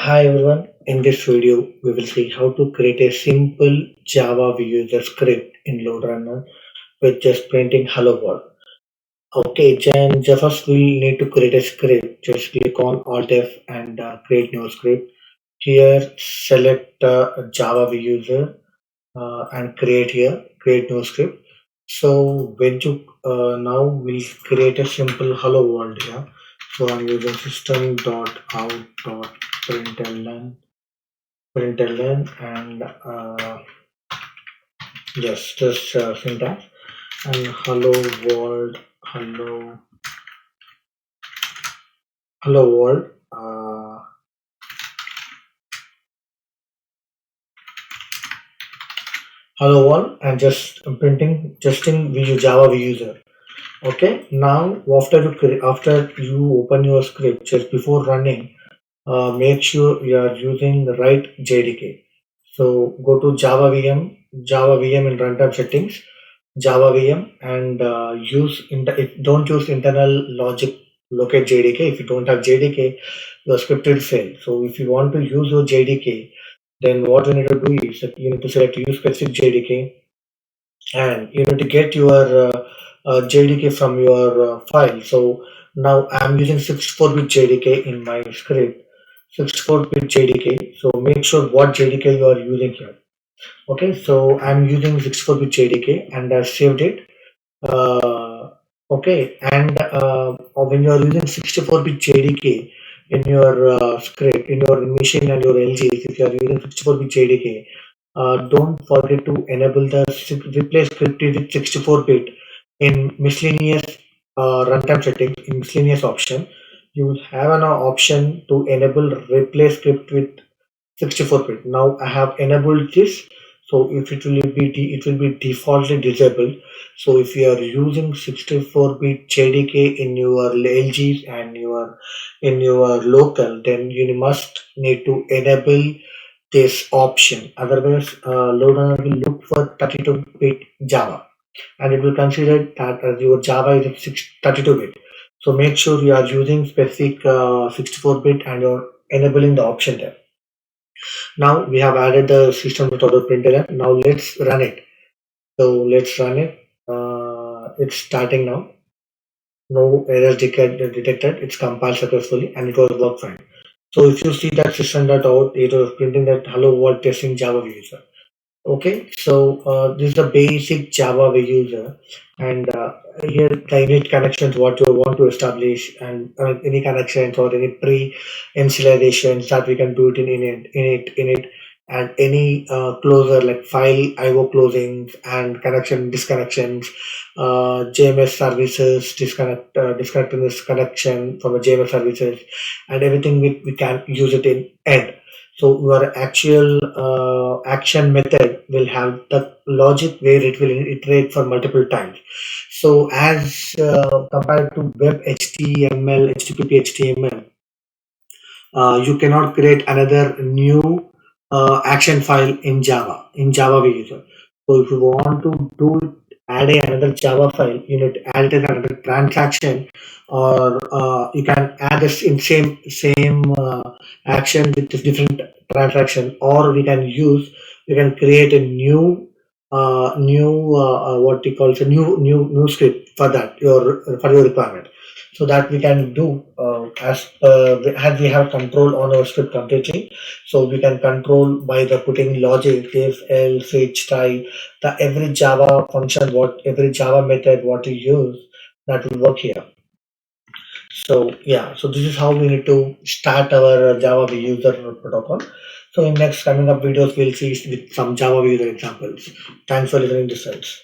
Hi everyone, in this video we will see how to create a simple Java Vuser script in LoadRunner with just printing hello world. Okay, then first we need to create a script. Just click on Alt F and create new script. Here select Java Vuser and create new script. So when you now we'll create a simple hello world here. So I'm using system.out.println and yes, just syntax and hello world, hello world, hello world, and just printing just in Java Vuser. Okay, now after you open your script, just before running, make sure you are using the right JDK. So go to Java VM in runtime settings, Java VM, and don't use internal logic locate JDK. If you don't have JDK, your script will fail. So if you want to use your JDK, then what you need to do is that you need to select use specific JDK, and you need to get your JDK from your file. So now I'm using 64-bit JDK in my script, 64-bit JDK. So make sure what JDK you are using here. Okay, so I'm using 64-bit JDK and I've saved it. Okay, and when you are using 64-bit JDK in your script, in your machine and your LGs, if you are using 64-bit JDK, don't forget to enable the replace script with 64-bit in miscellaneous runtime settings. In miscellaneous option, you will have an option to enable replace script with 64-bit. Now I have enabled this, so if it will be defaultly disabled. So if you are using 64-bit JDK in your LGs and in your local, then you must need to enable this option. Otherwise, LoadRunner will look for 32-bit Java, and it will consider that as your Java is 32-bit. So make sure you are using specific 64-bit and you're enabling the option there. Now we have added the system.out.println. Now let's run it. So let's run it. It's starting now. No errors detected. It's compiled successfully and it was work fine. So if you see that system.out, it was printing that hello world testing Java user. Okay, so this is the basic Java user, and here the init connections what you want to establish, and any connections or any pre-initializations that we can do it in init, and any closer like file IO closings and connection disconnections, JMS services disconnecting this connection from a JMS services, and everything we can use it in end. So your actual action method will have the logic where it will iterate for multiple times. So as compared to web HTML, HTTP HTML, you cannot create another new action file in Java user. So if you want to do it, add another Java file, you need to add it as another transaction, or you can add this in same action with this different transaction, or we can create a new what you call it's a new script for that for your requirement, so that we can do as we have control on our script completely. So we can control by the putting logic, if, else, switch, try, the every Java function, every Java method what you use, that will work here. So yeah, so this is how we need to start our Java user protocol. So in next coming up videos, we'll see with some Java user examples. Thanks for listening to this.